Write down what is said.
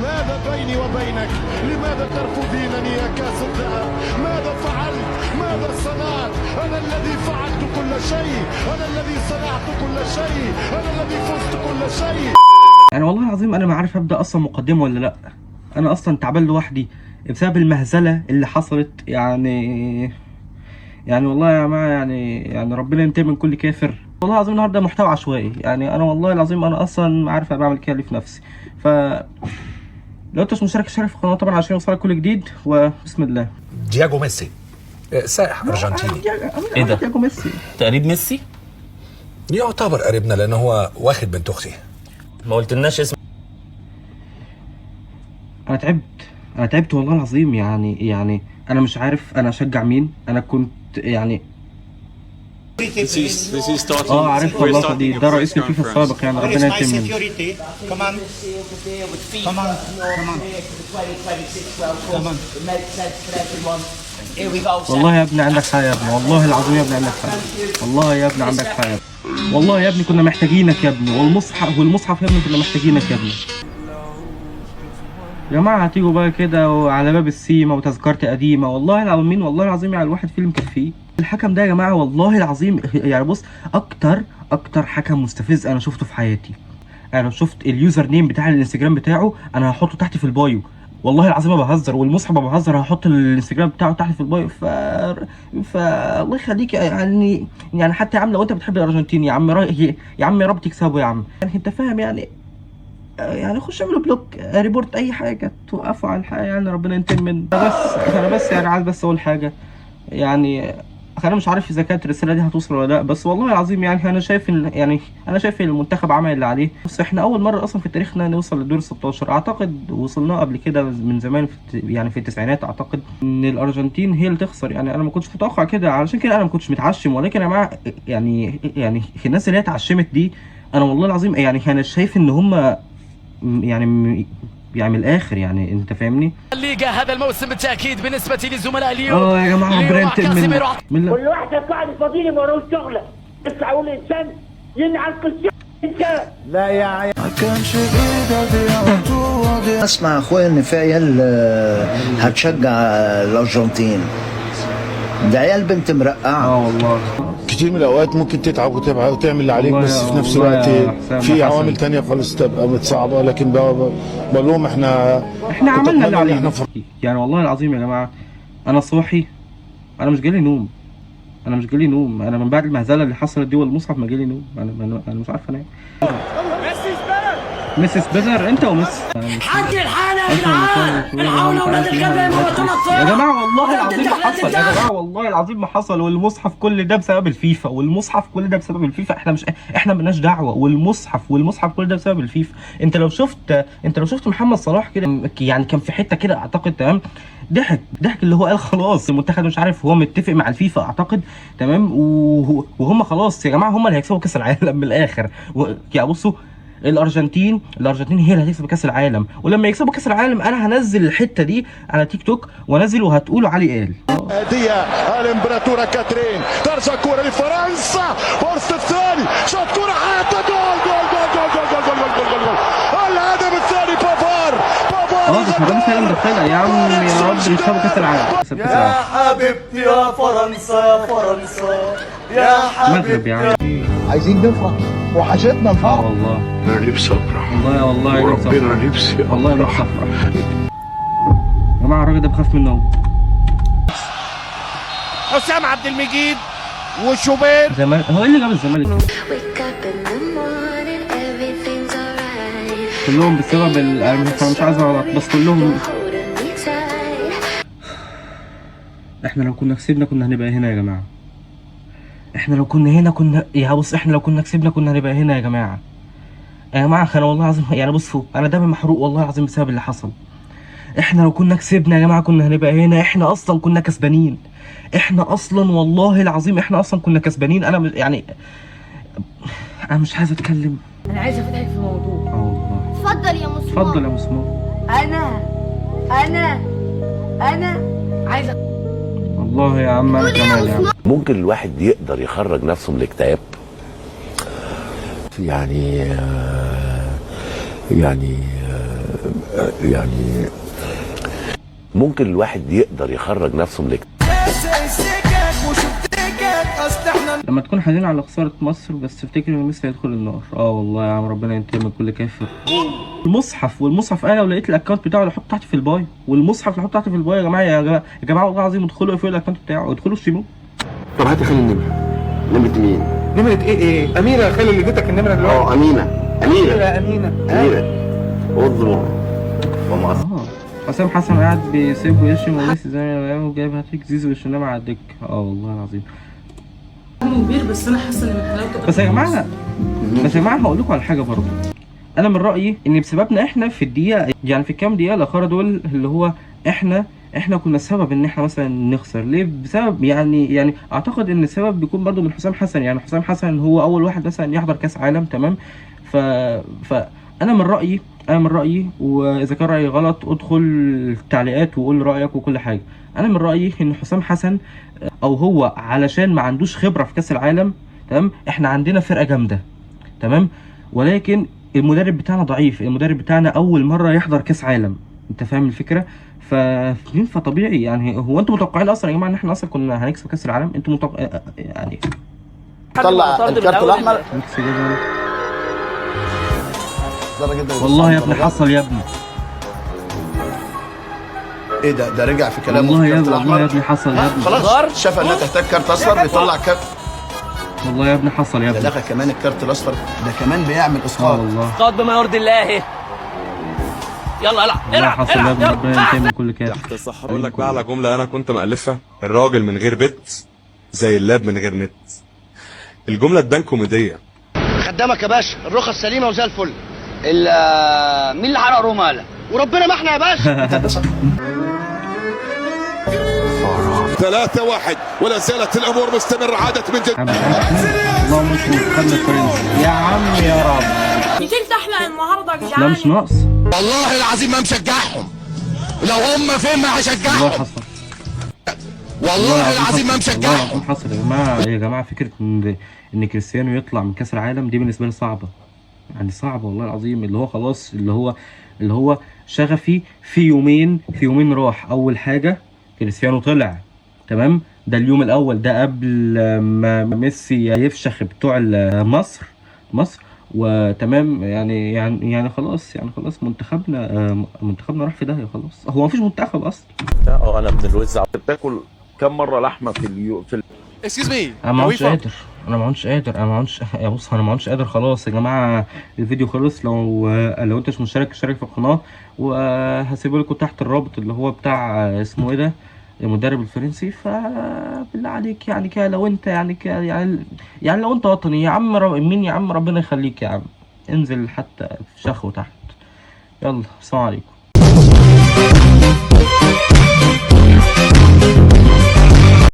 ماذا بيني وبينك؟ لماذا ترفضينني يا كاس الذهب؟ ماذا فعلت؟ ماذا صنعت؟ أنا الذي فعلت كل شيء، أنا الذي صنعت كل شيء، أنا الذي فزت كل شيء. يعني والله العظيم انا ما عارف ابدا اصلا مقدمه ولا لا. انا اصلا تعبان لوحدي بسبب المهزله اللي حصلت. يعني والله يا جماعه، يعني ربنا ينتقم من كل كافر. والله العظيم النهارده محتوى عشوائي. يعني انا والله العظيم انا اصلا ما عارف انا بعمل كده ليه في نفسي. ف لو انت مش مشترك اشترك في القناه طبعا عشان يوصلك كل جديد. وبسم الله. دياجو ميسي سائح ارجنتيني. ايه ده؟ دياجو ميسي تقريب ميسي؟ يعتبر قريبنا لانه هو واخد بنت اختي. ما قلتلناش اسم. انا تعبت والله العظيم. يعني انا مش عارف انا اشجع مين. انا كنت يعني عارف والله دي ده رئيس الفيفا السابق. يعني ربنا يتم منه. والله يا ابني عندك حق يا ابني. والله العظيم يا ابني عندك حق. والله يا ابني عندك حق يا ابني. والله يا ابني كنا محتاجينك يا ابني. والمصحف يا ابني كنا محتاجينك يا ابني. يا جماعه هتيجوا بقى كده وعلى باب السيما وتذكرتي قديمه. والله العظيم والله العظيم يعني الواحد فيلم مكفيه. الحكم ده يا جماعه والله العظيم يعني بص، اكتر حكم مستفز انا شفته في حياتي. انا شفت اليوزر نيم بتاع الانستجرام بتاعه، انا هحطه تحت في البايو. والله العظيم ما بهزر، والمصحف ما بهزر. هحط الانستجرام بتاعه تحت في البايو. الله يخليك. يعني حتى يا عم لو انت بتحب الارجنتين يا عم يا عم يا رب تكسبوا يا عم. يعني انت فاهم يعني خش اعملوا بلوك ريبورت اي حاجه توقفوا على الحقيقه. يعني ربنا ينتقم منه. انا بس يعني عايز بس اقول حاجه. يعني انا مش عارف اذا كانت الرساله دي هتوصل ولا لا، بس والله العظيم يعني انا شايف ان المنتخب عمل اللي عليه. بس احنا اول مره اصلا في تاريخنا نوصل للدور 16. اعتقد وصلنا قبل كده من زمان يعني في التسعينات. اعتقد ان الارجنتين هي اللي تخسر. يعني انا ما كنتش متوقع كده، علشان كده انا ما كنتش متعشم. ولكن يا جماعه يعني الناس اللي هي اتعشمت دي، انا والله العظيم يعني انا شايف ان هم يعني من الاخر. يعني انت فاهمني. الليغا هذا الموسم بالتاكيد بالنسبه لزملاء اليوم. يا جماعه ربنا ينتقم من كل واحد قاعد فاضيلي ما وراهوش شغله. يطلع يقول الانسان ينعل كل انسان. لا يا عيال ما كانش بايدك. اسمع اخويا ان في عيال هتشجع الارجنتين. ده عيال بنت مرقعه. والله كتير من الاوقات ممكن تتعب وتعمل اللي عليك، بس في نفس الوقت في عوامل تانية خالص تبقى متصعبه. لكن بقول لهم احنا عملنا اللي علينا. يعني والله العظيم يا جماعه انا صاحي. انا مش جالي نوم. انا من بعد المهزله اللي حصلت دي والمصحف ما جالي نوم. انا مش عارف انام. ميسي سبيزر انت وميسي. حق الحالة يا جدعان. الحول ولاد الكلب يا جماعه والله العظيم ما حصل. يا جماعه والله العظيم ما حصل. والمصحف كل ده بسبب الفيفا. احنا مالناش دعوه. والمصحف كل ده بسبب الفيفا. انت لو شفت محمد صلاح كده، يعني كان في حته كده اعتقد تمام، ضحك اللي هو قال خلاص المنتخب مش عارف هو متفق مع الفيفا اعتقد تمام. وهم خلاص يا جماعه هم اللي هيكسبوا كاس العالم من الاخر. يا بصوا الارجنتين هي اللي هتكسب كاس العالم. ولما يكسبوا كاس العالم انا هنزل الحته دي على تيك توك وانزل وهتقولوا علي قال. هدية الامبراطورة كاترين ترجع كرة لفرنسا. فرصة الثاني شوط كرة حتى جول. الهدف الثاني بافار. مش هنبقى سهل مدخلها يا عم. يا رب يكسبوا كاس العالم. يا حبيبتي يا فرنسا يا مغرب يا عم. عايزين نفرح. وحشتنا الفرح. والله انا نفسي افرح. والله وربنا نفسي افرح. يا جماعه الراجل ده بخاف منه قوي. حسام عبد المجيد وشوبير. هو ايه اللي جاب الزمالك؟ كلهم بسبب انا مش عايز اغلط بس كلهم. احنا لو كنا كسبنا كنا هنبقى هنا يا جماعه. احنا لو كنا كسبنا كنا هنبقى هنا يا جماعه. انا والله العظيم يعني بصوا انا دمي محروق والله العظيم بسبب اللي حصل. احنا لو كنا كسبنا يا جماعه كنا هنبقى هنا. احنا اصلا كنا كسبانين. والله العظيم احنا اصلا كنا كسبانين. انا مش عايز اتكلم. انا عايز افتحك في موضوع. والله اتفضل يا مسمار. انا عايز والله يا عم انا كمان يا عم. ممكن الواحد يقدر يخرج نفسه من الاكتئاب. يعني يعني ممكن الواحد يقدر يخرج نفسه من الاكتئاب لما تكون حزين على خسارة مصر بس تفتكر ان ميسي هيدخل النار. والله يا عم ربنا ينتقم من كل كافر. والمصحف انا لو لقيت الاكونت بتاعه اللي احطه تحت في الباي، والمصحف اللي احطه تحت في الباي، يا جماعه والله العظيم ادخلوا اقفلوا الاكونت بتاعه، ادخلوا اشتموه. طب هات يا خالي النمرة. نمرة مين؟ نمرة ايه؟ أميرة يا خالي اللي اديتك النمرة دلوقتي. أمينة. اضرب ومقص. حسام حسن قاعد بيسيب ويشتم وميسي زي ما وجايب هاتريك. زيزو والشناوي على الدكة. والله العظيم كبير، بس انا حاسه ان من حلاوته. بس يا جماعه هقول لكم على حاجه برضه. انا من رايي ان بسببنا احنا في الدقيقه، يعني في الكام دقيقه الاخيره دول، اللي هو احنا كنا السبب ان احنا مثلا نخسر. ليه؟ بسبب يعني اعتقد ان السبب بيكون برضه من حسام حسن. يعني حسام حسن هو اول واحد مثلا يحضر كاس عالم، تمام؟ انا من رايي واذا كان رايي غلط ادخل التعليقات وقول رايك وكل حاجه. انا من رايي ان حسام حسن او هو علشان ما عندوش خبره في كاس العالم، تمام؟ احنا عندنا فرقه جامده، تمام؟ ولكن المدرب بتاعنا ضعيف. المدرب بتاعنا اول مره يحضر كاس عالم، انت فاهم الفكره؟ فطبيعي. يعني هو انتوا متوقعين اصلا يا جماعه ان احنا اصلا كنا هنكسب كاس العالم؟ انتوا يعني طلع الكارت الاحمر. والله يا ابني حصل يا ابني. ايه ده رجع في كلامه. والله يا ابني حصل يا ابني. خلاص شاف انها تحتاج كارت اصفر بيطلع كارت. والله يا ابني حصل يا ابني. ده لغى كمان الكارت الاصفر ده كمان بيعمل اسقاط. والله اسقاط بما يرضي الله. يلا العب حصل يا ابني. ربنا ينتقم من كل كده. اقول لك بقى على جمله انا كنت مألفها: الراجل من غير بت زي اللاب من غير نت. الجمله تبان كوميديه. خدامك يا باشا، الرخص سليمه وزي الفل. مين اللي حرق رماله؟ وربنا ما احنا يا باشا. 3-1 ولا زالت الامور مستمره. عادت من جديد. اللهم اشكر خلنا الفرنسي يا عم يا رب. كتير تحلق النهارده يا جدعان. لا مش ناقص. والله العظيم ما مشجعهم. لو هم فين ما هشجعهم. والله حصل. والله العظيم ما مشجعهم. والله حصل يا جماعه فكره ان كريستيانو يطلع من كاس العالم دي بالنسبه لي صعبه. يعني صعبه والله العظيم. اللي هو خلاص اللي هو شغفي في يومين راح. اول حاجه كريستيانو طلع، تمام؟ ده اليوم الاول ده قبل ما ميسي يفشخ بتوع مصر وتمام. يعني خلاص منتخبنا راح في داهيه خلاص. هو مفيش منتخب اصلا. انا من الوزع. بتاكل كم مره لحمه اكسكيوز مي. انا ما عدتش قادر. انا ما عدتش قادر خلاص يا جماعه. الفيديو خلص. لو انت مش مشترك اشترك في القناه، وهسيب لكم تحت الرابط اللي هو بتاع اسمه ايه ده، المدرب الفرنسي. فبالله عليك يعني كده لو انت يعني لو انت وطني يا عم مين يا عم ربنا يخليك يا عم، انزل حتى في شخو تحت. يلا السلام عليكم.